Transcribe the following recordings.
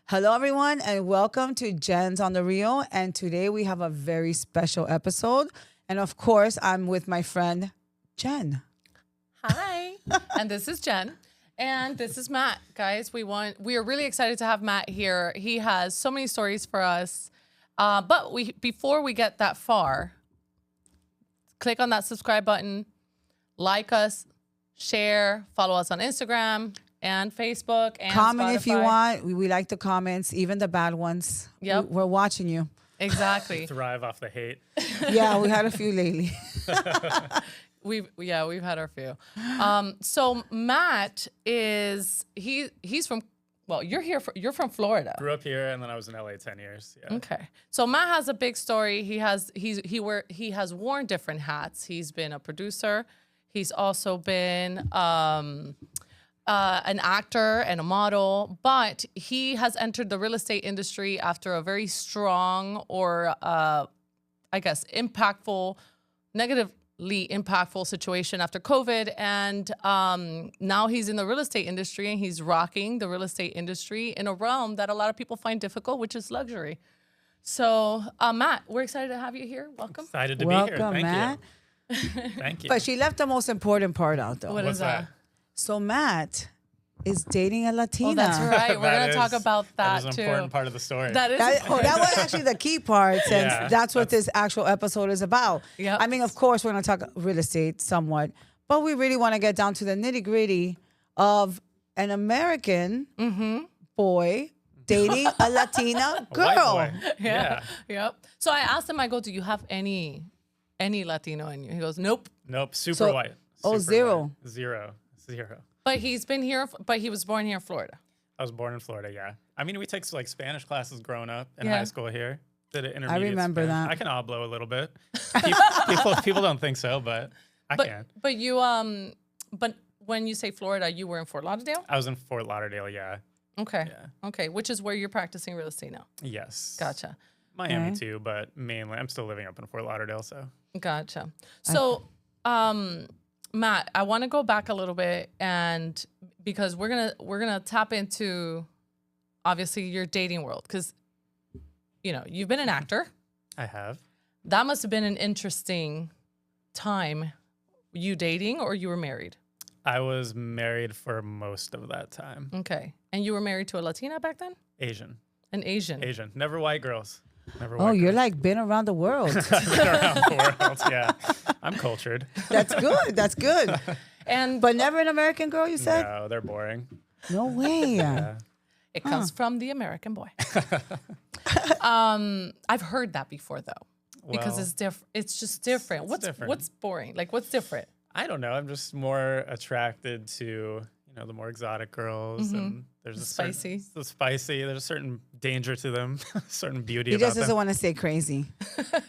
Hello, everyone, and welcome to Jen's on the Reel. And today we have a very special episode. And of course, I'm with my friend, Jen. Hi, and this is Jen. And this is Matt, guys. We are really excited to have Matt here. He has so many stories for us. But before we get that far, click on that subscribe button, like us, share, follow us on Instagram and Facebook and Comment Spotify. if you want. We like the comments, even the bad ones. Yep. We're watching you. Exactly. Thrive off the hate. Yeah, we had a few lately. We've had our few. So Matt he's from, well, you're from Florida. Grew up here and then I was in LA 10 years. Yeah. Okay. So Matt has a big story. He has worn different hats. He's been a producer. He's also been an actor and a model, but he has entered the real estate industry after a very strong or negatively impactful situation after COVID. And now he's in the real estate industry and he's rocking the real estate industry in a realm that a lot of people find difficult, which is luxury. So Matt, we're excited to have you here. Welcome. Excited to be here. Welcome, Thank Matt. you. Thank you. But she left the most important part out, though. What What's is that? So Matt is dating a Latina. Oh, that's right. We're going to talk about that is too. an important part of the story. That is That was actually the key part, since Yeah, that's what this actual episode is about. Yep. I mean, of course, we're going to talk real estate somewhat, but we really want to get down to the nitty gritty of an American boy dating a Latina A white girl. boy. Yeah. Yep. So I asked him, I go, do you have any Latino in you? He goes, nope. Nope. Super So- white. oh, Super zero. white. Zero. But he's been here, but he was born here in Florida. I was born in Florida, yeah. I mean, we take like Spanish classes growing up in Yeah. high school here. Did it intermediate remember Spanish. that. I can oblo a little bit. People don't think so, but I can. But you, but when you say Florida, you were in Fort Lauderdale? I was in Fort Lauderdale, yeah. Okay. Yeah. Okay. Which is where you're practicing real estate now. Yes. Gotcha. Miami Okay. too, but mainly I'm still living up in Fort Lauderdale, so. Gotcha. So, Matt, I want to go back a little bit, and because we're gonna tap into obviously your dating world, because you've been an actor. I have. That must have been an interesting time. You dating or you were married? I was married for most of that time. Okay, and you were married to a Latina back then? Asian. An Asian. Asian. Never white girls. Never Oh, white you're girls. like been around the world. I've been around the world, yeah. I'm cultured. That's good. That's good. And But never an American girl, you said? No, they're boring. No way. Yeah. it comes from the American boy. I've heard that before though, because Well, it's different. It's just different. different. What's boring? Like what's different? I don't know. I'm just more attracted to, the more exotic girls. And there's a Spicy. Certain, the spicy. There's a certain danger to them, certain beauty He about just doesn't them. want to say crazy.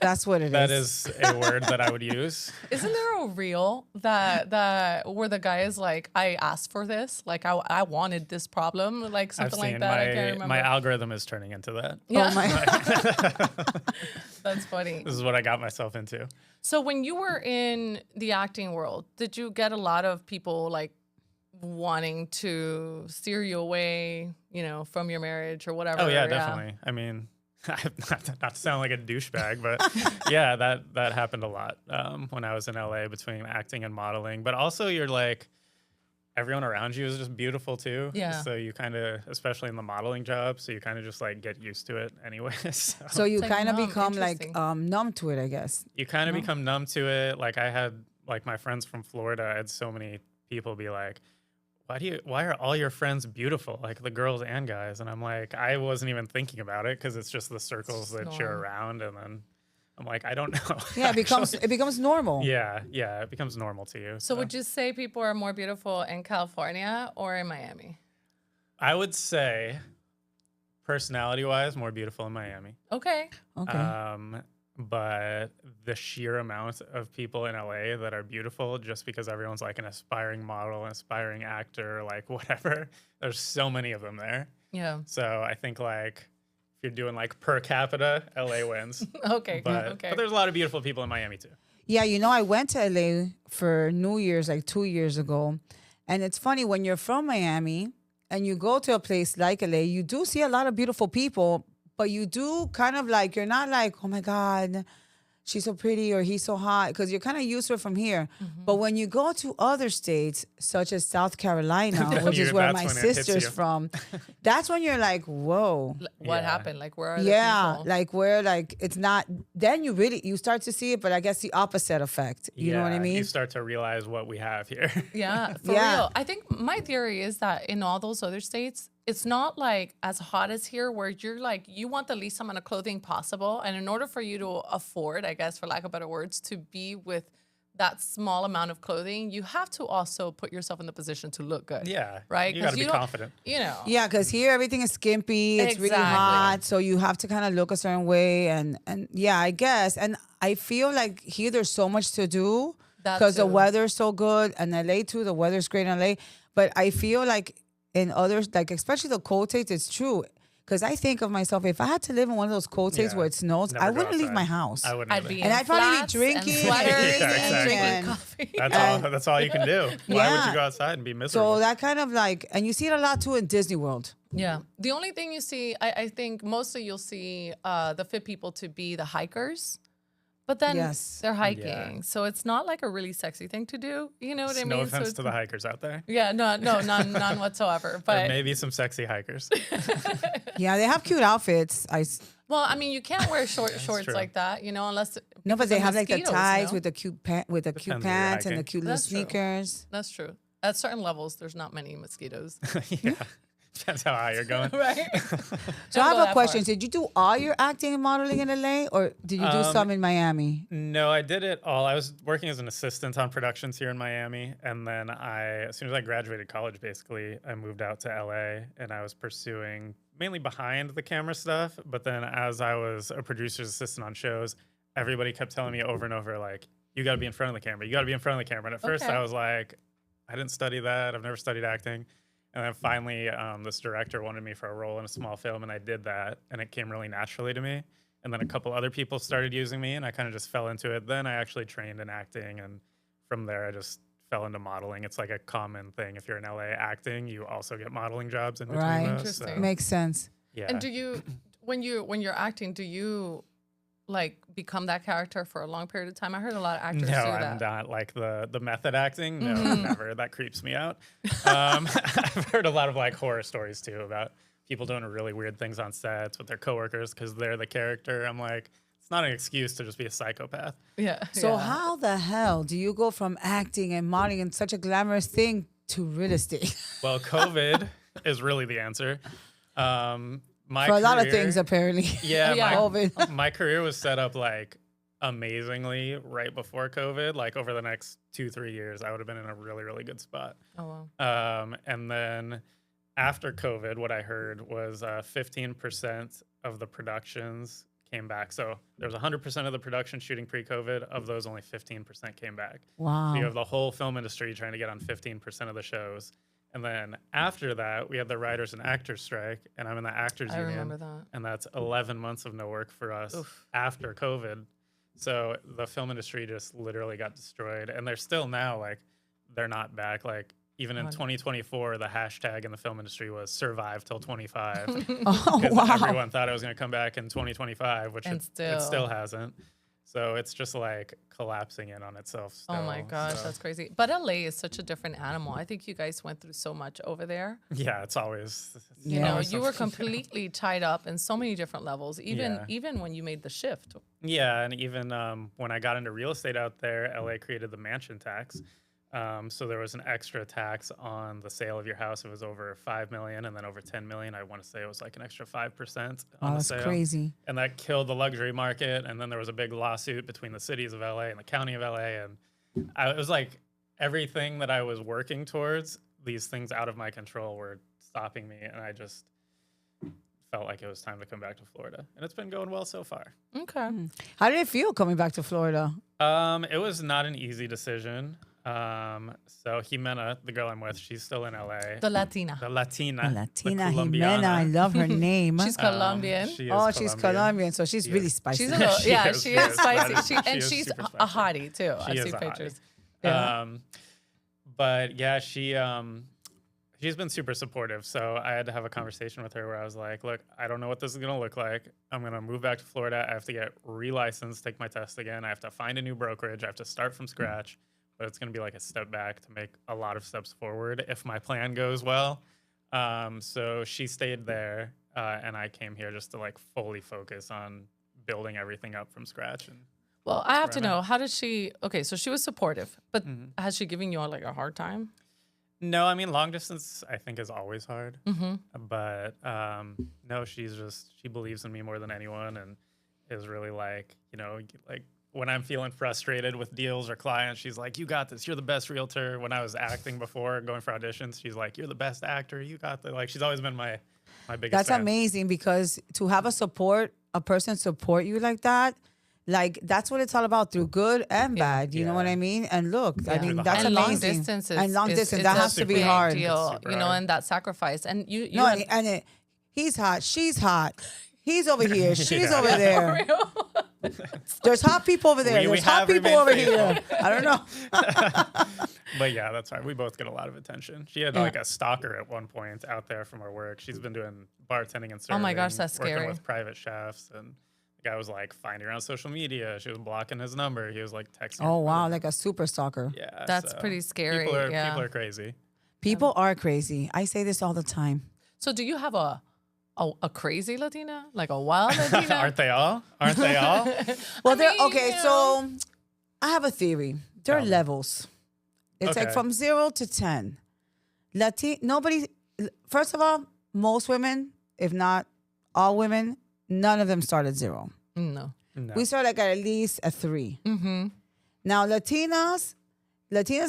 That's what it is. That is a word that I would use. Isn't there a reel that where the guy is like, I asked for this, like I wanted this problem, like I've something like seen that. I can't remember. my algorithm is turning into that. Yeah, Oh my. that's funny. This is what I got myself into. So when you were in the acting world, did you get a lot of people like wanting to steer you away, from your marriage or whatever? Oh yeah, definitely. I mean, not to sound like a douchebag, but yeah, that happened a lot when I was in LA between acting and modeling. But also, you're like, everyone around you is just beautiful too. Yeah. So you kind of, especially in the modeling job, so you kind of just like get used to it anyways. So you It's like kind of numb, become like interesting. numb to it, I guess. You kind of become numb to it. Like I had, like my friends from Florida, I had so many people be like, why are all your friends beautiful? Like the girls and guys. And I'm like, I wasn't even thinking about it because it's just the circles that you're norm. around. And then I'm like, I don't know. Yeah, it becomes normal. Yeah, it becomes normal to you. So would you say people are more beautiful in California or in Miami? I would say, personality-wise, more beautiful in Miami. Okay. Okay. But the sheer amount of people in LA that are beautiful, just because everyone's like an aspiring model, an aspiring actor, like whatever, there's so many of them there. Yeah. So I think like if you're doing like per capita, LA wins. Okay. But there's a lot of beautiful people in Miami too. Yeah, I went to LA for New Year's like 2 years ago. And it's funny, when you're from Miami and you go to a place like LA, you do see a lot of beautiful people, but you do kind of like, you're not like, oh my God, she's so pretty or he's so hot, because you're kind of used to it from here. But when you go to other states, such as South Carolina, which is where That's my when it hits sister's you. from, that's when you're like, whoa. What Yeah. happened? Like, where are the Yeah, people? like where like it's not. Then you start to see it, but I guess the opposite effect. You know what I Yeah, mean? You start to realize what we have here. Yeah, for Yeah. real. I think my theory is that in all those other states, it's not like as hot as here where you're like, you want the least amount of clothing possible. And in order for you to afford, I guess, for lack of better words, to be with that small amount of clothing, you have to also put yourself in the position to look good. Yeah. Right? You got to be don't- confident. You know. Yeah, because here everything is skimpy. It's really Exactly. hot, so you have to kind of look a certain way, and yeah, I guess. And I feel like here there's so much to do That because the too. weather's so good, and LA too. The weather's great in LA, but I feel like in others, like especially the cold states, it's true. Because I think of myself, if I had to live in one of those cold states Yeah. where it snows, Never I go wouldn't leave outside. my house. I wouldn't I'd either. be And in I'd probably be flats drinking and sweaters Yeah, and drinking exactly. coffee. That's all you can do. Why would Yeah. you go outside and be miserable? So that kind of like, and you see it a lot too in Disney World. Yeah. The only thing you see, I think mostly you'll see the fit people to be the hikers, but then Yes. they're hiking. So it's not like a really sexy thing to do. You know what I mean? No So offense it's- to the hikers out there. Yeah, none whatsoever. There But may be some sexy hikers. Yeah, they have cute outfits. well, I mean, you can't wear shorts true. like that, you know, unless No, but because they of have like the mosquitoes, ties no? with the cute with the cute Depends where you're pants and the hiking. cute little That's true. sneakers. That's true. At certain levels, there's not many mosquitoes. Yeah. Depends how high you're going. Right? So I have a question. Did you do all your acting and modeling in LA, or did you do some in Miami? No, I did it all. I was working as an assistant on productions here in Miami. And then as soon as I graduated college, basically, I moved out to LA and I was pursuing mainly behind the camera stuff. But then as I was a producer's assistant on shows, everybody kept telling me over and over, like, you got to be in front of the camera. You got to be in front of the camera. And at first Okay. I was like, I didn't study that. I've never studied acting. And then finally, this director wanted me for a role in a small film, and I did that, and it came really naturally to me. And then a couple other people started using me, and I kind of just fell into it. Then I actually trained in acting, and from there, I just fell into modeling. It's like a common thing. If you're in LA acting, you also get modeling jobs in between Right. those. Interesting. So, Makes sense. yeah. And do you, when you're acting, do you like become that character for a long period of time? I heard a lot of actors No, do I'm that. not like the method acting. No, never. That creeps me out. I've heard a lot of like horror stories too about people doing really weird things on sets with their coworkers because they're the character. I'm like, it's not an excuse to just be a psychopath. Yeah. So yeah. how the hell do you go from acting and modeling and such a glamorous thing to real estate? Well, COVID is really the answer. My For a lot of career- things, apparently. Yeah, Yeah. COVID. my career was set up like amazingly right before COVID. Like over the next 2-3 years, I would have been in a really, really good spot. Oh wow. And then after COVID, what I heard was 15% of the productions came back. So there was 100% of the production shooting pre-COVID. Of those, only 15% came back. Wow. So you have the whole film industry trying to get on 15% of the shows. And then after that, we had the writers and actors strike, and I'm in the actors I union. remember that. And that's 11 months of no work for us Oof. after COVID. So the film industry just literally got destroyed. And they're still now, like, they're not back. Like, even in 2024, the hashtag in the film industry was survive till 25. Oh, Because wow. everyone thought it was going to come back in 2025, which And it still hasn't. So it's just like collapsing in on itself still. Oh my gosh, So, that's crazy. But LA is such a different animal. I think you guys went through so much over there. yeah, it's always. You Yeah. know, always you were something. completely tied up in so many different levels, Yeah. even when you made the shift. Yeah, and even when I got into real estate out there, LA created the mansion tax. So there was an extra tax on the sale of your house. It was over 5 million, and then over 10 million. I want to say it was like an extra 5% on Wow, the that's sale. crazy. And that killed the luxury market. And then there was a big lawsuit between the cities of LA and the county of LA. And it was like everything that I was working towards, these things out of my control were stopping me. And I just felt like it was time to come back to Florida. And it's been going well so far. Okay. How did it feel coming back to Florida? It was not an easy decision. So Jimena, the girl I'm with, she's still in LA. The Latina. The Latina. Latina the Jimena. I Colombiana. love her name. She's Colombian. She is Oh, she's Colombian, so she's really is. spicy. She's a little, She yeah, is, she she is is. spicy. That is- And she is she's super a spicy. hottie too. She I is see a hottie. pictures. Yeah. But yeah, she she's been super supportive. So I had to have a conversation with her where I was like, look, I don't know what this is going to look like. I'm going to move back to Florida. I have to get relicensed, take my test again. I have to find a new brokerage. I have to start from scratch. But it's going to be like a step back to make a lot of steps forward if my plan goes well. So she stayed there, and I came here just to like fully focus on building everything up from scratch. And Well, I have to know, how did she, okay, so she was supportive, but has she given you like a hard time? no, I mean, long distance I think is always hard. But no, she believes in me more than anyone, and is really like, like when I'm feeling frustrated with deals or clients, she's like, you got this. You're the best realtor. When I was acting before, going for auditions, she's like, you're the best actor. You got the, like, she's always been my biggest That's fan. amazing, because to have a person support you like that, like that's what it's all about, through good and bad. You know what I mean? And look, I mean, that's And amazing. long distance is, and long is- distance, is that a has to be big hard. deal, Super you know, hard. and that sacrifice. And you No, had- he's hot, she's hot, he's over here, she's over there. There's hot people over there. We There's hot have people remained over here. I don't know. But yeah, that's right. We both get a lot of attention. She had like a stalker at one point out there from her work. She's been doing bartending and serving. Oh my gosh, that's working scary. with private chefs, and the guy was like finding her on social media. She was blocking his number. He was like texting. Oh her. wow, like a super stalker. Yeah, That's so pretty scary, People are, yeah. people are crazy. People are crazy. I say this all the time. So do you have a crazy Latina? Like a wild Latina? Aren't they all? Aren't they all? Well, mean, okay. you know. So I have a theory. There are Tell me. levels. It's like Okay. from 0 to 10. Nobody. First of all, most women, if not all women, none of them start at 0. No. No. We start like at least a 3. Now Latinas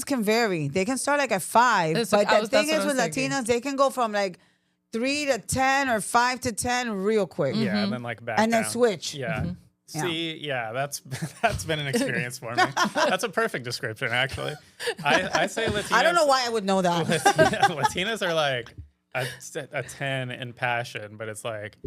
can vary. They can start like at 5. That's But what- the thing that's is what with I was thinking. Latinas, they can go from like 3 to 10 or 5 to 10 real quick. Yeah, and then like back And then down. switch. Yeah. Yeah. See, yeah, that's been an experience for me. That's a perfect description, actually. I say Latinas. I don't know why I would know that. Latinas are like a 10 in passion, but it's like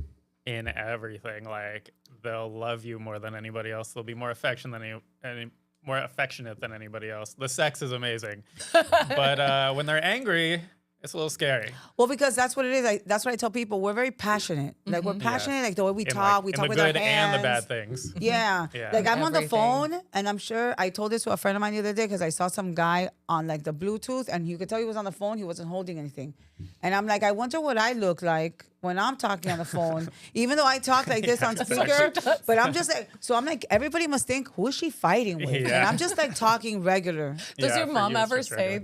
in everything. Like they'll love you more than anybody else. They'll be more affectionate than anybody else. The sex is amazing, but when they're angry, it's a little scary. Well, because that's what it is. That's what I tell people. We're very passionate. Like we're passionate. Like the way we In, talk, like, we in talk the with our good hands. and the bad things. Yeah. Yeah. Like I'm on the Everything. phone, and I'm sure I told this to a friend of mine the other day because I saw some guy on like the Bluetooth, and you could tell he was on the phone. He wasn't holding anything, and I'm like, I wonder what I look like when I'm talking on the phone, even though I talk like this on speaker. But I'm just like, so I'm like, everybody must think, who is she fighting with? And Yeah. I'm just like talking regular. Does Yeah, your for mom you, it's ever just say regular.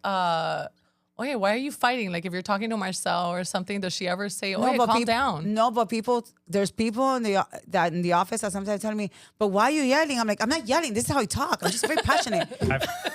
that, okay, why are you fighting? Like if you're talking to Marcel or something, does she ever say, oh, calm down? No, but there's people in the office that sometimes tell me, but why are you yelling? I'm like, I'm not yelling. This is how I talk. I'm just very passionate.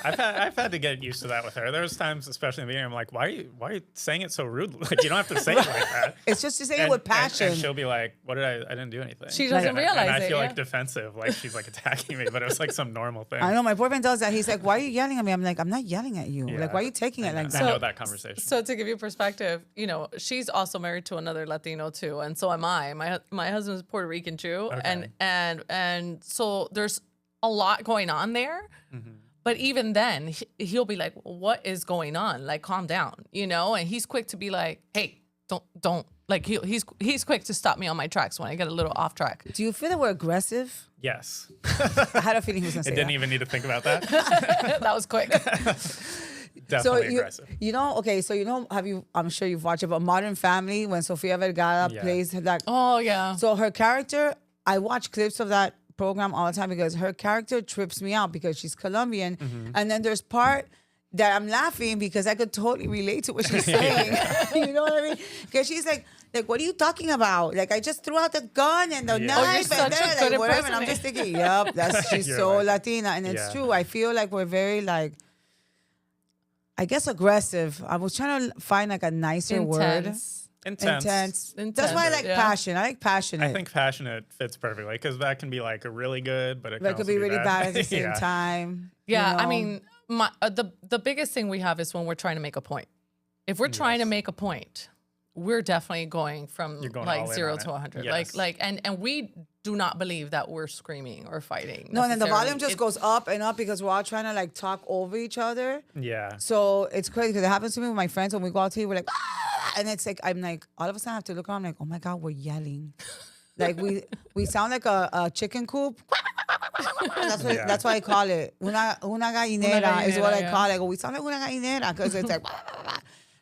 I've had to get used to that with her. There's times, especially in the beginning, I'm like, why are you saying it so rudely? Like you don't have to say it like that. It's just to say it with passion. And she'll be like, what did I didn't do anything. She doesn't and realize I it, feel yeah. like defensive, like she's like attacking me, but it was like some normal thing. I know my boyfriend does that. He's like, why are you yelling at me? I'm like, I'm not yelling at you. Yeah. Like, why are you taking it like I that? know that conversation. So to give you perspective, you know, she's also married to another Latino too, and so am I. My husband's Puerto Rican too, Okay. and so there's a lot going on there. But even then, he'll be like, "What is going on? Like, calm down," you know. And he's quick to be like, "Hey, don't." Like he's quick to stop me on my tracks when I get a little off track. Do you feel that we're aggressive? Yes. I had a feeling he was going to It say didn't that. even need to think about that. That was quick. Definitely you, aggressive. you know, okay, so you know, I'm sure you've watched it, but Modern Family, when Sofia Vergara Yeah. plays that. Oh yeah. So her character, I watch clips of that program all the time because her character trips me out because she's Colombian. And then there's part that I'm laughing because I could totally relate to what she's saying. You know what I mean? Because she's like, what are you talking about? Like, I just threw out the gun and the Yeah. Oh, you're knife such and a then, good like, whatever. And I'm just thinking, yep, she's You're so right. Latina. And it's Yeah. true. I feel like we're very, like, I guess aggressive. I was trying to find like a nicer word. Intense. Intense. That's why I like Yeah. passion. I like passionate. I think passionate fits perfectly because that can be like really good, but it But can it could also be really bad at the same Yeah. time. Yeah, you I know? mean, the biggest thing we have is when we're trying to make a point. If we're trying to make a point, we're definitely going from You're going like all in 0 on to it. 100. Yes. And we do not believe that we're screaming or fighting. No, and then the volume necessarily. just It- goes up and up because we're all trying to like talk over each other. Yeah. So it's crazy because it happens to me with my friends when we go out to eat. We're like, ah! And it's like I'm like all of a sudden I have to look around. I'm like, oh my god, we're yelling, like we sound like a chicken coop. That's what I call it. Una gallinera is what I yeah. call it. We sound like una gallinera because it's like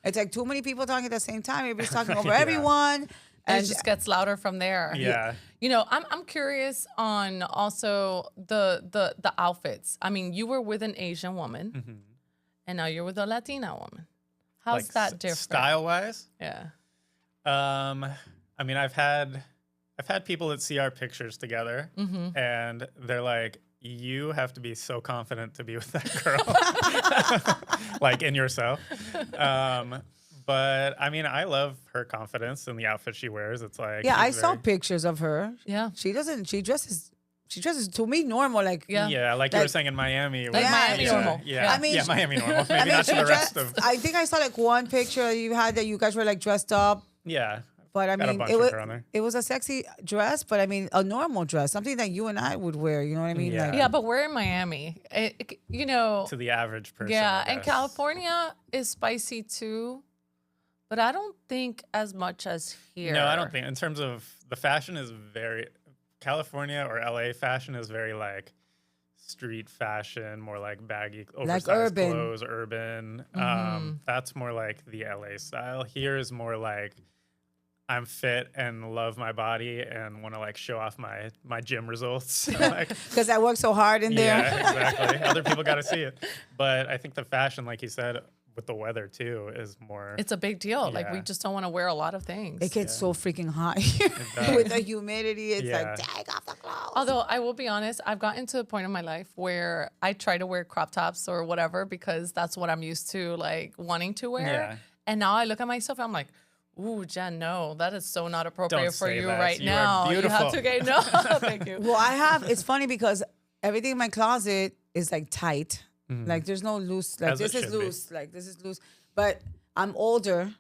it's like too many people talking at the same time. Everybody's talking over Yeah. everyone, and it just gets louder from there. Yeah. You know, I'm curious on also the outfits. I mean, you were with an Asian woman, and now you're with a Latina woman. How's Like, that different? Style wise? Yeah. I mean, I've had people that see our pictures together, and they're like, "You have to be so confident to be with that girl, like in yourself." But I mean, I love her confidence in the outfit she wears. It's like, yeah, I she's saw very- pictures of her. Yeah. She dresses to me normal. Like Yeah. Yeah, like you were Like- saying in Miami. Like Yeah, Miami yeah. normal. Yeah, I mean, yeah, Miami normal. Maybe I mean, not to she the rest dressed. of. I think I saw like one picture you had that you guys were like dressed up. Yeah, But I Got a mean, bunch it of was her on there. it was a sexy dress, but I mean, a normal dress, something that you and I would wear. You know what I mean? Yeah. Like, Yeah, but we're in Miami. You know, to the average person. yeah, I and guess. California is spicy too, but I don't think as much as here. No, I don't think. In terms of the fashion, is very California or LA fashion is very like street fashion, more like baggy, oversized urban. clothes, urban. That's more like the LA style. Here is more like I'm fit and love my body and want to like show off my gym results. Like, because I work so hard in there. yeah, exactly. Other people got to see it. But I think the fashion, like you said, with the weather too, is more. It's a big deal. Like we Yeah. just don't want to wear a lot of things. It gets so freaking hot here does. with the humidity. It's Yeah. like, take off the clothes. Although I will be honest, I've gotten to the point in my life where I try to wear crop tops or whatever because that's what I'm used to like wanting to wear. Yeah. And now I look at myself and I'm like, ooh, Jen, no, that is so not appropriate Don't for say you that. right You are now. You have to beautiful. get no, thank you. Well, it's funny because everything in my closet is like tight. Like there's no loose, like As this it is should be. loose, like this is loose. But I'm older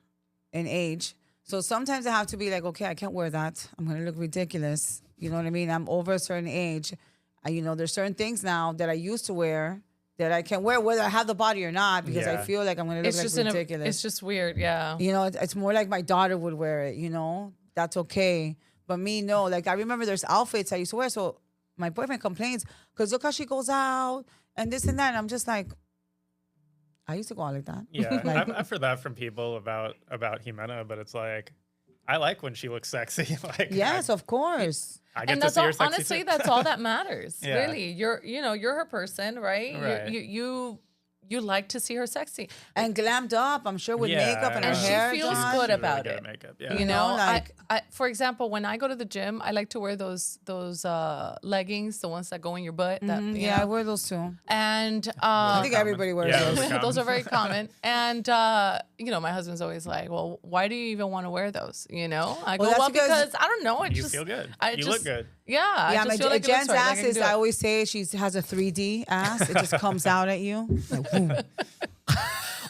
in age. So sometimes I have to be like, okay, I can't wear that. I'm going to look ridiculous. You know what I mean? I'm over a certain age. There's certain things now that I used to wear that I can wear whether I have the body or not because I Yeah. feel like I'm going to It's look just like ridiculous. it's just weird, yeah. It's more like my daughter would wear it, That's okay. But me, no. Like, I remember there's outfits I used to wear. So my boyfriend complains because look how she goes out and this and that. And I'm just like, I used to go out like that. Yeah, I've heard that from people about Jimena, but it's like, I like when she looks sexy. Like, Yes, of course. I get And to that's see all, her sexy honestly, too. that's all that matters. Yeah. Really, you're her person, right? Right. You like to see her sexy. And glammed up, I'm sure, with Yeah, makeup and her And she hair feels done. good She's about good it. at makeup. Yeah. You know, like- I, for example, when I go to the gym, I like to wear those leggings, the ones that go in your butt. That, you Yeah, I know. wear those too. And I think common. everybody wears Yeah, those. those are those are common. very common. And my husband's always like, "Well, why do you even want to wear those?" I Well, go, that's "Well, because because I don't know. It You just feel good. I You just, look good. Yeah, I Yeah, just feel like it looks Jen's right, like I ass can is, do I it. always say she has a 3D ass. It just comes out at you. Like, boom.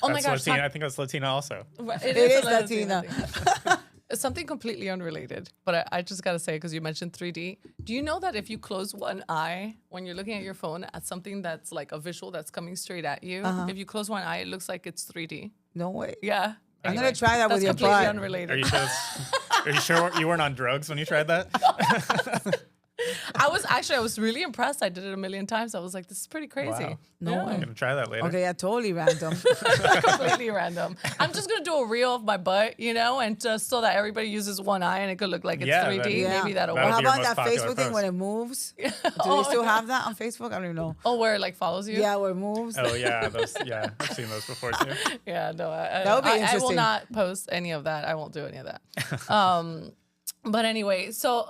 Oh my That's gosh, Latina. I think that's Latina also. It is a Latina. thing. It's something completely unrelated, but I just gotta say because you mentioned 3D. Do you know that if you close one eye when you're looking at your phone at something that's like a visual that's coming straight at you, if you close one eye, it looks like it's 3D. No way. Yeah. I'm Anyway, gonna try that that's with your completely butt. unrelated. Are you sure? Are you sure you weren't on drugs when you tried that? I was really impressed. I did it a million times. I was like, this is pretty crazy. Wow. No I'm gonna try that later. Okay, yeah, totally random. completely random. I'm just gonna do a reel of my butt, and just so that everybody uses one eye and it could look like it's Yeah, 3D. Yeah. Maybe that'll That Or would how be your about most that popular Facebook thing post. when it moves? Do Oh, you still yeah. have that on Facebook? I don't even know. Oh, where it like follows you? Yeah, where it moves. Oh yeah, I've seen those before too. Yeah, no, That would be I will interesting. not post any of that. I won't do any of that. But anyway, so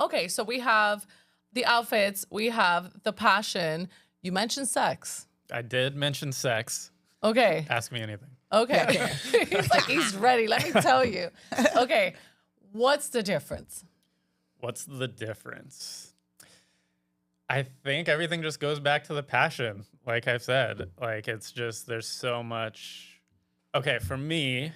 we have the outfits, we have the passion. You mentioned sex. I did mention sex. Okay. Ask me anything. Okay. He's like, he's ready. Let me tell you. Okay. What's the difference? What's the difference? I think everything just goes back to the passion. Like I've said, like it's just there's so much. Okay, for me,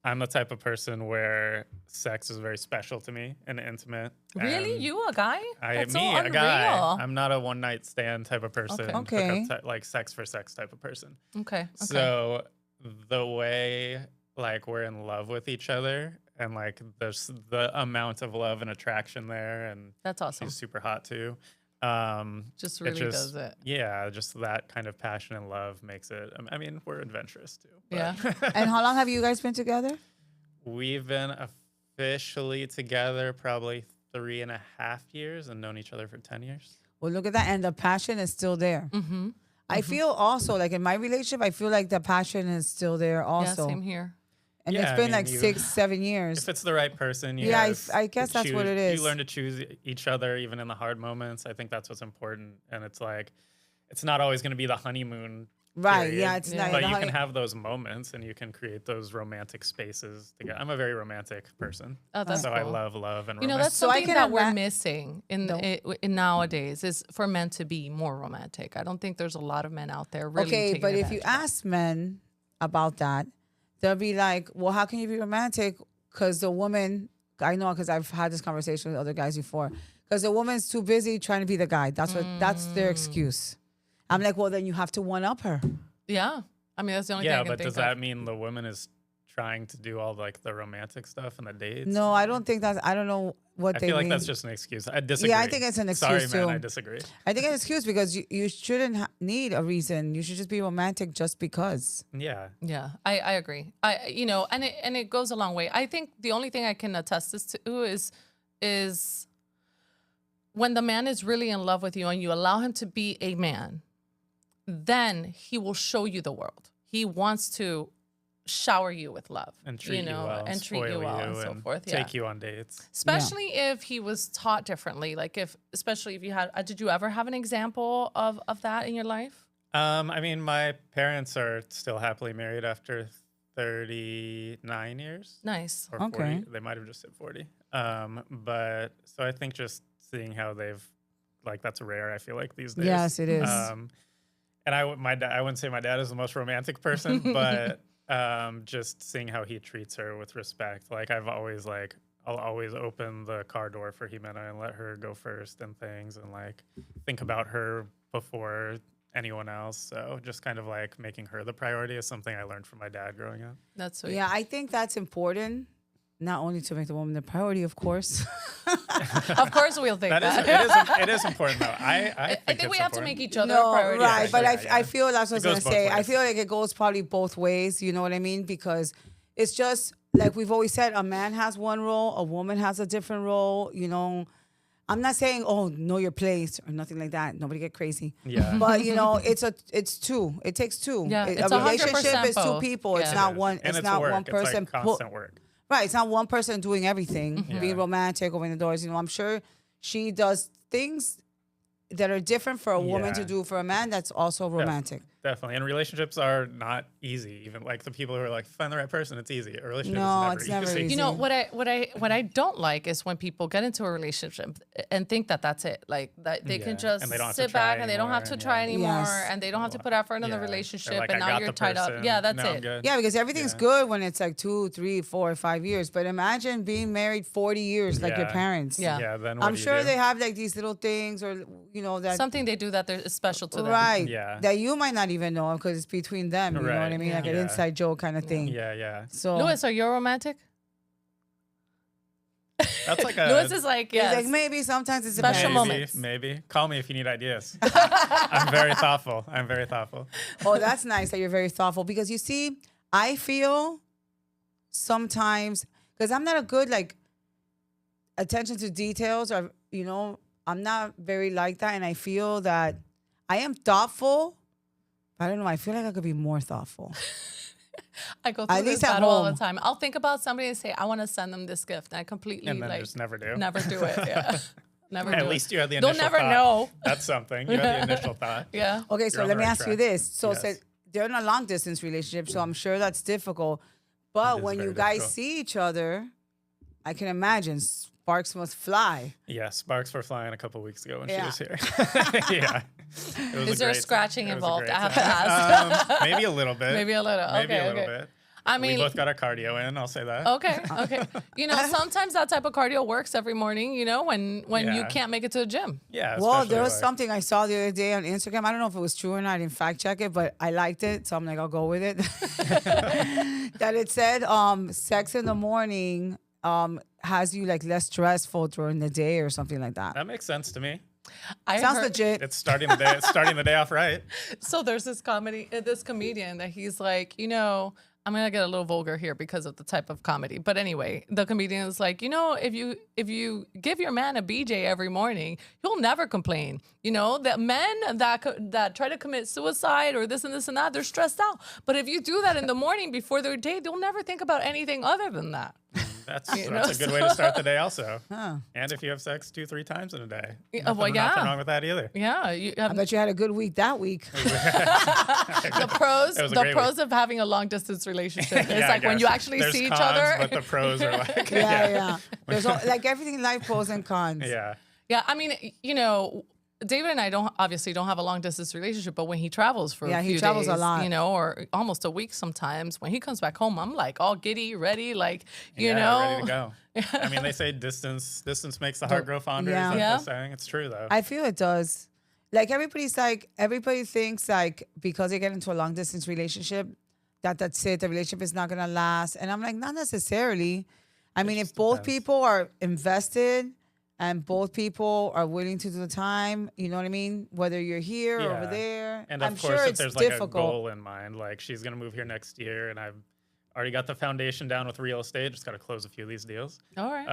I'm the type of person where sex is very special to me and intimate. Really? and You a guy? That's so a unreal. guy. I'm not a one night stand type of person. Okay. hookup like sex for sex type of person. Okay. So the way like we're in love with each other and like there's the amount of love and attraction there, and That's awesome. she's super hot too. Just really does it. Yeah, just that kind of passion and love makes it. I mean, we're adventurous too. But Yeah. And how long have you guys been together? we've been officially together probably 3.5 years and known each other for 10 years. Well, look at that. And the passion is still there. Mm-hmm. I feel also like in my relationship, I feel like the passion is still there also. Yeah, same here. And Yeah, it's I been mean, like you- 6-7 years. If it's the right person, you Yeah, guys I guess that's what it is. You learn to choose each other even in the hard moments. I think that's what's important. And it's like, it's not always going to be the honeymoon. Right, period, yeah, it's not. But the you honey- can have those moments and you can create those romantic spaces together. I'm a very romantic person. Oh, that's So cool. I love and You know, romance. that's So I something can that we're ima- missing in nowadays is for men to be more romantic. I don't think there's a lot of men out there really. Okay, taking but if you advantage of that. ask men about that, they'll be like, well, how can you be romantic? Because the woman, I know because I've had this conversation with other guys before, because the woman's too busy trying to be the guy. That's their excuse. I'm like, well, then you have to one up her. Yeah, I mean that's the only thing I Yeah, can but think does that mean the woman is trying to do all like the romantic stuff and the dates? No, I don't think that's, I don't know what I they feel like mean. that's just an excuse. I disagree. I think it's an excuse, Sorry, man, too. I disagree. I think it's an excuse because you shouldn't need a reason. You should just be romantic just because. Yeah. Yeah, I agree. And it goes a long way. I think the only thing I can attest this to is when the man is really in love with you and you allow him to be a man, then he will show you the world. He wants to shower you with love, And treat you well. and treat spoil you well and you so and forth. Yeah. Take you on dates. Especially if he was taught differently. Like especially if you had, did you ever have an example of that in your life? I mean, my parents are still happily married after 39 years. Nice. Or 40. Okay. They might have just said 40. But so I think just seeing how they've, like, that's rare, I feel like, these days. Yes, it is. And I wouldn't say my dad is the most romantic person, but just seeing how he treats her with respect. Like, I'll always open the car door for Jimena and let her go first and things, and like think about her before anyone else. So just kind of like making her the priority is something I learned from my dad growing up. That's sweet. Yeah, I think that's important. Not only to make the woman the priority, of course. Of course we'll think that. It is important though. I think we have to make each other a No, priority. right. But Yeah. I feel that's what I was It going goes to both say. I ways. feel like it goes probably both ways. You know what I mean? Because it's just like we've always said, a man has one role, a woman has a different role. You know, I'm not saying, oh, know your place or nothing like that. Nobody get crazy. Yeah. But you know, it's two. It takes two. Yeah, A it's 100% relationship is two both. people. It's Yeah. not It is. one. And It's not work. one It's person. like constant work. Right. It's not one person doing everything, Yeah. being romantic, opening the doors. You know, I'm sure she does things that are different for a woman Yeah. to do for a man that's also romantic. Definitely. And relationships are not easy. Even like the people who are like, find the right person, it's easy. A relationship No, is it's never never easy. easy. You know what I don't like is when people get into a relationship and think that that's it. Like that they Yeah, can just and they don't have to sit try back and they don't have to anymore, try and anymore Yes. and they don't have to put effort in the Yeah. They're relationship like, and I now got you're the tied up. person. Yeah, that's Now I'm it. good. Yeah, because everything's Yeah. good when it's like 2, 3, 4, 5 years. But imagine being married 40 years like your Yeah. parents. Yeah. Yeah. Then what I'm do you sure do? they have like these little things or, you know, that. Something they do that is special to them. Right. Yeah. That you might not even know because it's between them. You know what I Right. mean? Like an Yeah. inside joke kind of thing. Yeah. So Louis, are you romantic? That's like a Louis is like, it's yes. like maybe sometimes it's Special depends. moments. Maybe. Call me if you need ideas. I'm very thoughtful. Oh, that's nice that you're very thoughtful because you see, I feel sometimes because I'm not a good like attention to details or you know I'm not very like that, and I feel that I am thoughtful. But I don't know. I feel like I could be more thoughtful. I go through At this least at battle all the home. time. I'll think about somebody and say, I want to send them this gift. And I completely And then like just never do. never do it. Yeah. Never do At it. least you had the They'll initial never thought. know. That's something. You had the initial thought. Yeah. Okay, so You're on let the me right ask you track. this. So Yes. say they're in a long distance relationship, so I'm sure that's difficult. But It is when you very guys difficult. see each other, I can imagine sparks must fly. Yeah, sparks were flying a couple weeks ago when Yeah. she was here. Yeah. It was Is there great scratching time. It was a involved? great I have to time. ask. Maybe a little bit. Maybe a little. Maybe Okay, a little okay. bit. I We mean, both got our cardio in. I'll say that. okay. You know, sometimes that type of cardio works every morning, you know, when you Yeah. can't make it to the gym. Yeah. Well, especially, there was like, something I saw the other day on Instagram. I don't know if it was true or not. I didn't fact check it, but I liked it, so I'm like, I'll go with it. That it said, sex in the morning has you like less stressful during the day or something like that. That makes sense to me. I Sounds heard- legit. It's starting the day. It's starting the day off right. So there's this comedian that he's like, you know, I'm gonna get a little vulgar here because of the type of comedy. But anyway, the comedian is like, you know, if you give your man a BJ every morning, he'll never complain. You know, that men that try to commit suicide or this and that, they're stressed out. But if you do that in the morning before their day, they'll never think about anything other than that. That's know, a good way to start the day, also. Huh. And if you have sex 2-3 times in a day, well, nothing yeah. wrong with that either. Yeah, I bet you had a good week that week. the pros It was a great week. of having a long distance relationship. It's Yeah, I like when you guess. actually There's see each cons, other. but the pros are like, Yeah. There's like everything in life, pros and cons. yeah. Yeah, I mean, you know, David and I don't have a long distance relationship, but when he travels for a he few travels a days, lot. you know, or almost a week sometimes, when he comes back home, I'm like all giddy, ready, like, you Yeah, know. ready to go. I mean, they say distance makes the heart grow fonder. Yeah. Is that Yeah. the saying? It's true though. I feel it does. Like everybody thinks like because they get into a long distance relationship, that's it. The relationship is not gonna last. And I'm like, not necessarily. I mean, if just both depends. people are invested and both people are willing to do the time, you know what I mean? Whether you're here or over Yeah. there. And I'm of course, sure if it's there's like difficult. a goal in mind, like she's gonna move here next year, and I've already got the foundation down with real estate. Just got to close a few of these deals. All right.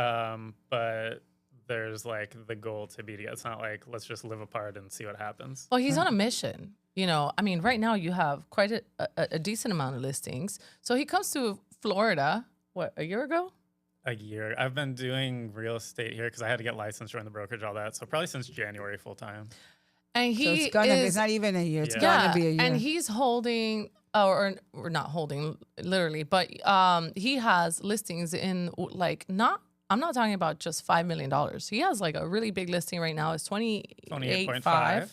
But there's like the goal to be together. It's not like let's just live apart and see what happens. Well, he's on a mission. You know, I mean, right now you have quite a decent amount of listings. So he comes to Florida, what, a year ago? A year. I've been doing real estate here because I had to get licensed, join the brokerage, all that. So probably since January full time. And So he it's not even a year. It's Yeah. gonna be a year. and he's holding, or not holding literally, but he has listings in like I'm not talking about just $5 million. He has like a really big listing right now. It's 28.5.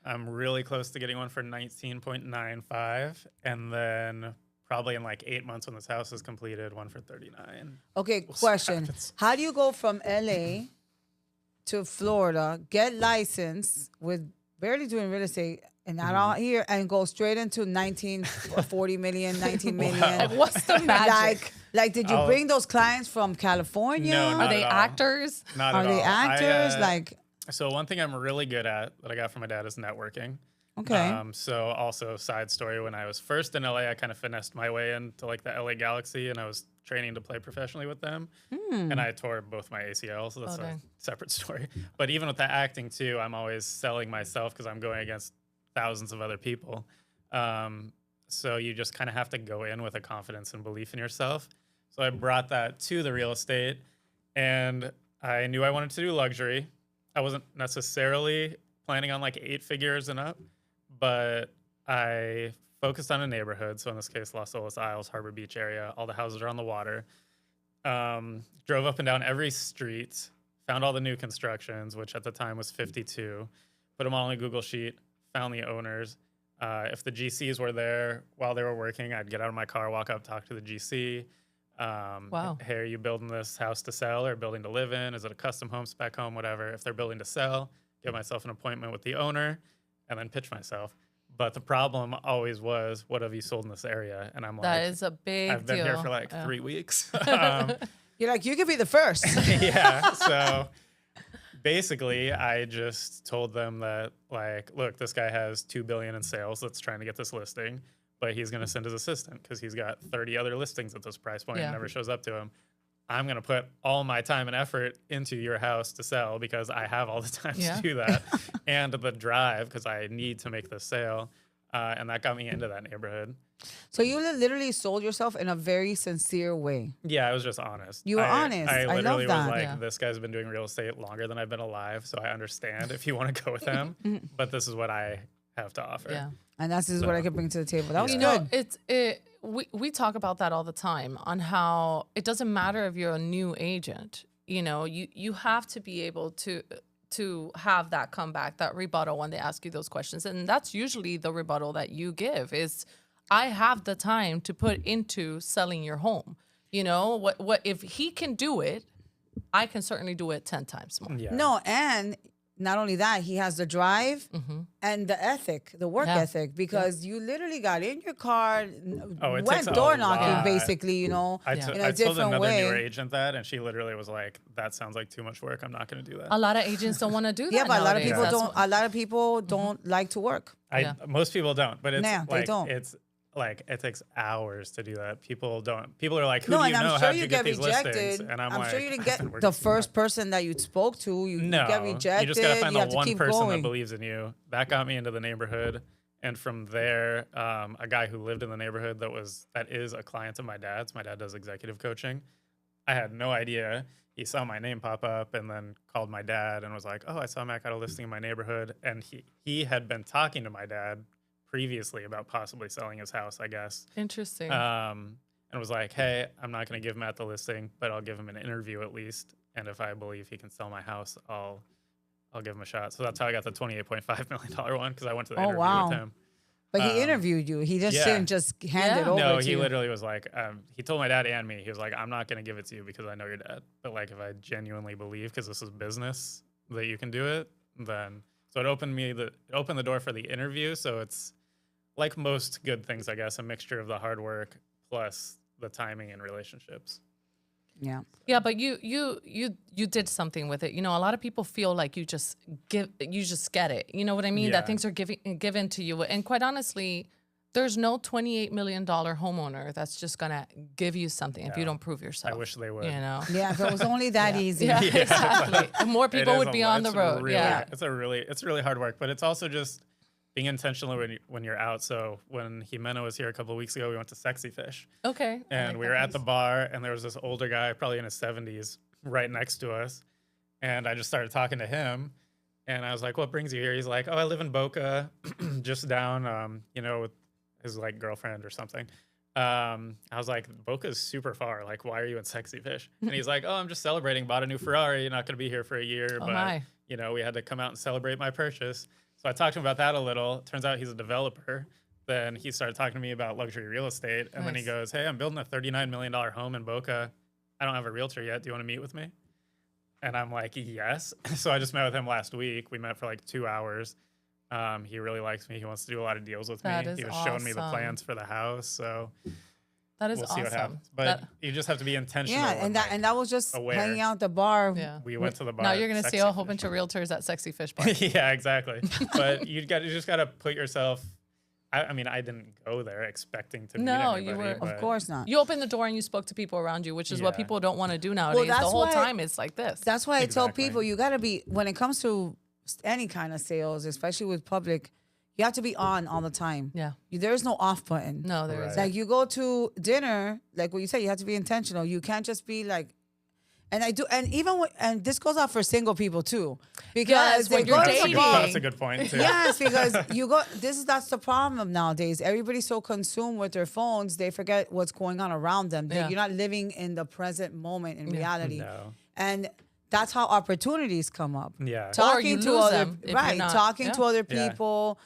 I'm really close to getting one for 19.95, and then probably in like 8 months when this house is completed, one for 39. Okay, question. How do you go from LA to Florida, get licensed with barely doing real estate and not all here, and go straight into 40 million, 19 million? Like, what's the magic? Like, did you I'll- bring those clients from California? No, Are not they at all. actors? Not Are at they all. actors? So one thing I'm really good at that I got from my dad is networking. Okay. So also side story, when I was first in LA, I kind of finessed my way into like the LA Galaxy, and I was training to play professionally with them. And I tore both my ACLs, so that's Oh, a dang. separate story. But even with the acting too, I'm always selling myself because I'm going against thousands of other people. So you just kind of have to go in with a confidence and belief in yourself. So I brought that to the real estate, and I knew I wanted to do luxury. I wasn't necessarily planning on like 8 figures and up, but I focused on a neighborhood. So in this case, Los Olas Isles, Harbor Beach area. All the houses are on the water. Drove up and down every street, found all the new constructions, which at the time was 52. Put them all on a Google sheet, found the owners. If the GCs were there while they were working, I'd get out of my car, walk up, talk to the GC. Wow. Hey, are you building this house to sell or building to live in? Is it a custom home, spec home, whatever? If they're building to sell, give myself an appointment with the owner and then pitch myself. But the problem always was, what have you sold in this area? And I'm like, That is a big I've been deal. here for like Yeah. 3 weeks. You're like, you could be the first. Yeah. So basically, I just told them that, like, look, this guy has $2 billion in sales that's trying to get this listing, but he's going to send his assistant because he's got 30 other listings at this price point Yeah. and never shows up to him. I'm going to put all my time and effort into your house to sell because I have all the time Yeah. to do that and the drive because I need to make this sale. And that got me into that neighborhood. So you literally sold yourself in a very sincere way. Yeah, I was just honest. You were honest. I love literally was that. like, Yeah. this guy's been doing real estate longer than I've been alive, so I understand if you want to go with him, but this is what I have to offer. Yeah. And that's just what I could bring to the table. That was You good. know, we talk about that all the time on how it doesn't matter if you're a new agent. You know, you have to be able to have that comeback, that rebuttal when they ask you those questions, and that's usually the rebuttal that you give is, I have the time to put into selling your home. You know, what if he can do it, I can certainly do it 10 times more. Yeah. No, and not only that, he has the drive and the ethic, the work ethic, because you literally got in your car, it went takes a door knocking, lot. basically, you know, I in a told different another newer way. agent that, and she literally was like, "That sounds like too much work. I'm not going to do that." A lot of agents don't want to do that. Yeah, but a lot of nowadays. people That's don't. what- A lot of people don't like to work. Most people don't, but it's Nah, they like don't. it's like it takes hours to do that. People don't. People are like, "Who No, do and you know? I'm How sure did you you get get these listings?" rejected. And I'm like, sure you didn't "I've been get working the so first much." person that you spoke to. You No, get rejected. you just gotta find you the have to one keep person that going. believes in you. That got me into the neighborhood, and from there, a guy who lived in the neighborhood that is a client of my dad's. My dad does executive coaching. I had no idea. He saw my name pop up and then called my dad and was like, "Oh, I saw Matt got a listing in my neighborhood," and he had been talking to my dad previously about possibly selling his house, I guess. Interesting. And was like, "Hey, I'm not going to give Matt the listing, but I'll give him an interview at least. And if I believe he can sell my house, I'll give him a shot." So that's how I got the $28.5 million one, because I went to the Oh, interview wow. with him. But he interviewed you. He just yeah. didn't just hand it Yeah. over No, to he you. literally was like, he told my dad and me, he was like, "I'm not going to give it to you because I know your dad. But like, if I genuinely believe, because this is business, that you can do it, then." So it opened the door for the interview. So it's like most good things, I guess, a mixture of the hard work plus the timing and relationships. Yeah. Yeah, but you did something with it. You know, a lot of people feel like you just get it. You know what I mean? Yeah. That things are given to you. And quite honestly, there's no $28 million homeowner that's just gonna give you something if you don't prove yourself. I wish they would. You know? Yeah, if it was only that easy. Yeah, exactly. And more It people is would be on the it's road. Really, Yeah. it's really hard work, but it's also just being intentional when you're out. So when Jimena was here a couple of weeks ago, we went to Sexy Fish, Okay. I and like we that were at place. the bar, and there was this older guy, probably in his 70s, right next to us, and I just started talking to him, and I was like, "What brings you here?" He's like, "Oh, I live in Boca, just down, with his like girlfriend or something." I was like, "Boca's super far. Like, why are you in Sexy Fish?" And he's like, "Oh, I'm just celebrating. Bought a new Ferrari. Not going to be here for a year, Oh, but my. we had to come out and celebrate my purchase." So I talked to him about that a little. Turns out he's a developer. Then he started talking to me about luxury real estate, and then he Nice. goes, "Hey, I'm building a $39 million home in Boca. I don't have a realtor yet. Do you want to meet with me?" And I'm like, "Yes." So I just met with him last week. We met for like 2 hours. He really likes me. He wants to do a lot of deals with That me. is He was showing me the awesome. plans for the house. So That is we'll see awesome. what happens. But That- you just have to be intentional. Yeah, and that was just aware. hanging out at the bar. yeah. We went to the bar. Now at you're gonna see Sexy a whole Fish. bunch of realtors at Sexy Fish Bar. Yeah, exactly. But you just got to put yourself. I mean, I didn't go there expecting to No, meet you anybody. were- but Of course not. You opened the door and you spoke to people around you, which is what Yeah. people don't want to do nowadays. The that's whole why- time it's like this. That's why I tell Exactly. people you got to be, when it comes to any kind of sales, especially with public, you have to be on all the time. Yeah. There's no off button. No, there Right. is. Like you go to dinner, like what you said, you have to be intentional. You can't just be like, and I do, and even and this goes out for single people too, because Yes, they when you're go to That's a the dating. good, bar. that's a good point too. Yes, because you go. That's the problem nowadays. Everybody's so consumed with their phones, they forget what's going on around them. Yeah. You're not living in the present moment in reality, No. and that's how opportunities come up. Yeah. Or Talking you to lose other them if you're right, not- talking yeah. to other Yeah. people.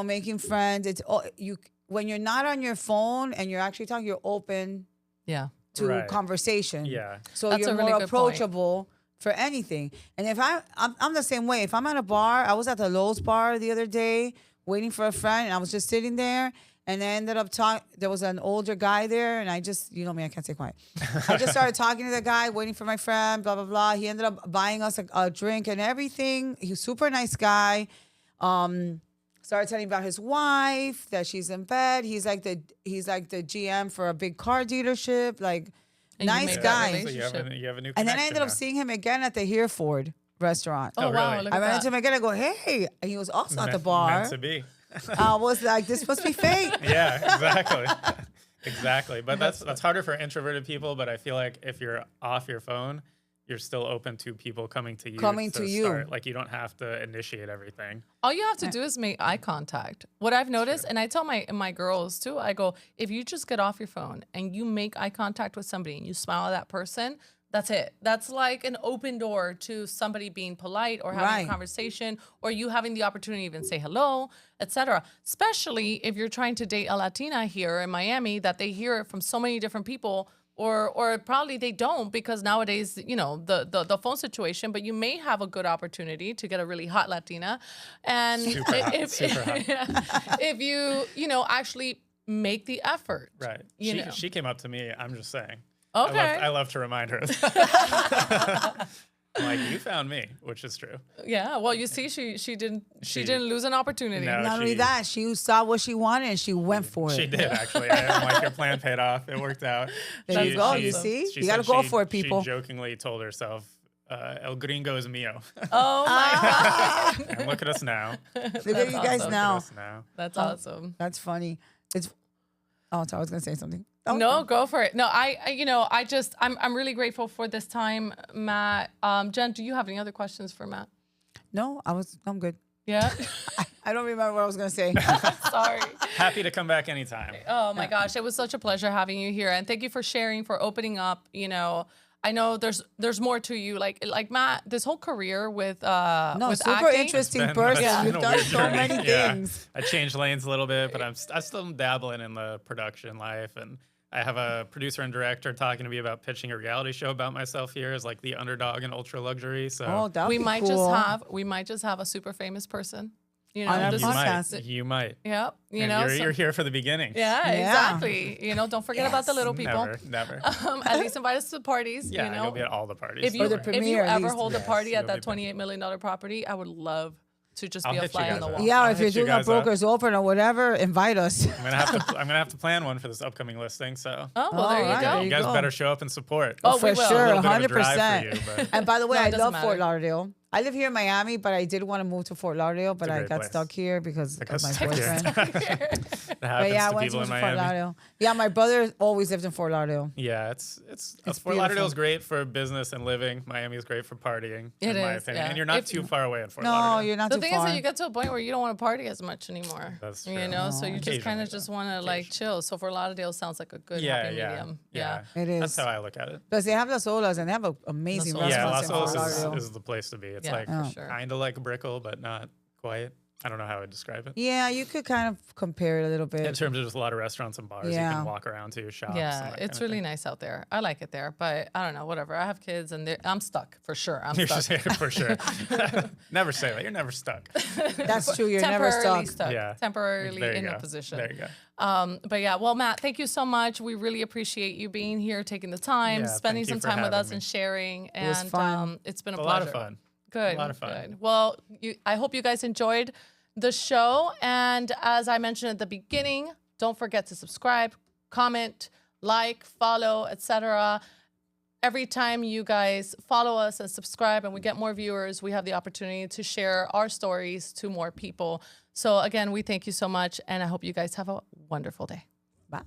Making friends. It's you when you're not on your phone and you're actually talking. You're open Yeah. to Right. conversation. Yeah. So That's you're a really more good point. approachable for anything. And if I'm the same way. If I'm at a bar, I was at the Lowe's bar the other day waiting for a friend, and I was just sitting there, and I ended up talking. There was an older guy there, and I just, me, I can't stay quiet. I just started talking to the guy, waiting for my friend, blah blah blah. He ended up buying us a drink and everything. He's a super nice guy. Started telling about his wife, that she's in bed. He's like the GM for a big car dealership. Like And you nice made that guy. So relationship. you have a new. And then I connection ended up now. seeing him again at the Hereford restaurant. Oh, Oh, wow. really? Look I at ran into that. him again. I go, hey. And he was also at the bar. Meant to be. I was like, this must be fate. Yeah, exactly. Exactly. But that's harder for introverted people. But I feel like if you're off your phone, you're still open to people coming to you. Coming to you. start. Like you don't have to initiate everything. All you have to do is make eye contact. What I've noticed, and I tell my girls too, I go, if you just get off your phone and you make eye contact with somebody and you smile at that person, That's it. That's like an open door to somebody being polite or having Right. a conversation, or you having the opportunity to even say hello, etc. Especially if you're trying to date a Latina here in Miami, that they hear it from so many different people, or probably they don't, because nowadays, you know, the phone situation, but you may have a good opportunity to get a really hot Latina. And Super hot, super hot. if you know, actually make the effort. Right. You know. She came up to me. I'm just saying. Okay. I love to remind her. I'm like, you found me, which is true. Yeah, well, you see, she didn't lose an opportunity. No. Not only that, she saw what she wanted and she went for it. She did, actually. I'm like, your plan paid off. It worked out. There you go. You see? She You got to said go she- for it, people. She jokingly told herself, El Gringo is mío. Oh my God, And look at us now. Look at you guys awesome. now. Us now. that's awesome. That's funny. It's. Oh, sorry, I was gonna say something. Oh, No, go for it. No, I'm really grateful for this time, Matt. Jen, do you have any other questions for Matt? no, I'm good. Yeah, I don't remember what I was gonna say. sorry. Happy to come back anytime. Oh my gosh, it was such a pleasure having you here, and thank you for sharing, for opening up. You know, I know there's more to you. Like Matt, this whole career with No, with super acting. interesting It's person. been You've a done weird so journey. many Yeah. things. I changed lanes a little bit, but I still dabbling in the production life, and I have a producer and director talking to me about pitching a reality show about myself here as like the underdog in ultra luxury. So Oh, that we be might cool. just have a super famous person. You know, On our this you is- podcast. you might. Yep. You And know, you're here for the beginning. yeah, Yeah. exactly. You know, don't forget about the little people. Never. At least invite us to parties. Yeah, you know, you'll be at all the parties. if you the if premiere, you at ever least. hold a Yes, party at you'll that be $28 million property, I would love to just I'll be a hit you fly on guys the up. wall. Yeah, I'll if you're hit you doing a guys up. Brokers Open or whatever, invite us. I'm gonna have to plan one for this upcoming listing. So Oh well, there All you right, go. there you you guys go. better show up and support. Oh, For we will. sure, A little bit of a drive 100%. for you, but And by the way, No, it I doesn't love matter. Fort Lauderdale. I live here in Miami, but I did want to move to Fort Lauderdale, but a I great got place. stuck here because of got my stuck here. boyfriend. that But happens yeah, I to went people to in Fort Miami. Lauderdale. Yeah, my brother always lived in Fort Lauderdale. Yeah, it's Fort beautiful. Lauderdale's great for business and living. Miami is great for partying, It in my is, opinion. yeah. And you're not If- too far away in Fort No, Lauderdale. you're not The too thing far. is that you get to a point where you don't want to party as much anymore. That's You true. know, so you just kind Occasionally, of just want to like chill. So Fort Lauderdale sounds like a good Yeah, happy yeah, medium. yeah. It is. That's how I look at it. Because they have Las Olas and they have amazing Las Olas. Yeah, restaurants Las in Fort Olas Lauderdale. is the place to be. It's Yeah, like for sure. kind of like Brickell, but not quite. I don't know how I would describe it. Yeah, you could kind of compare it a little In bit. terms of just a lot of restaurants and bars you Yeah. can walk around to, shops. and Yeah, that it's kind of really thing. nice out there. I like it there, but I don't know, whatever. I have kids and I'm stuck for sure. I'm You're stuck. just saying for sure. Never say that. You're never stuck. That's true. You're never Temporarily stuck. Yeah. Temporarily There you in go. a position. There you go. But yeah, well, Matt, thank you so much. We really appreciate you being here, taking the time, Yeah, spending thank you some for time with having us me. and sharing. And was fun. It's been a A pleasure. lot of fun. Good. A lot of fun. Good. Well, I hope you guys enjoyed the show. And as I mentioned at the beginning, don't forget to subscribe, comment, like, follow, etc. Every time you guys follow us and subscribe and we get more viewers, we have the opportunity to share our stories to more people. So again, we thank you so much, and I hope you guys have a wonderful day. Bye.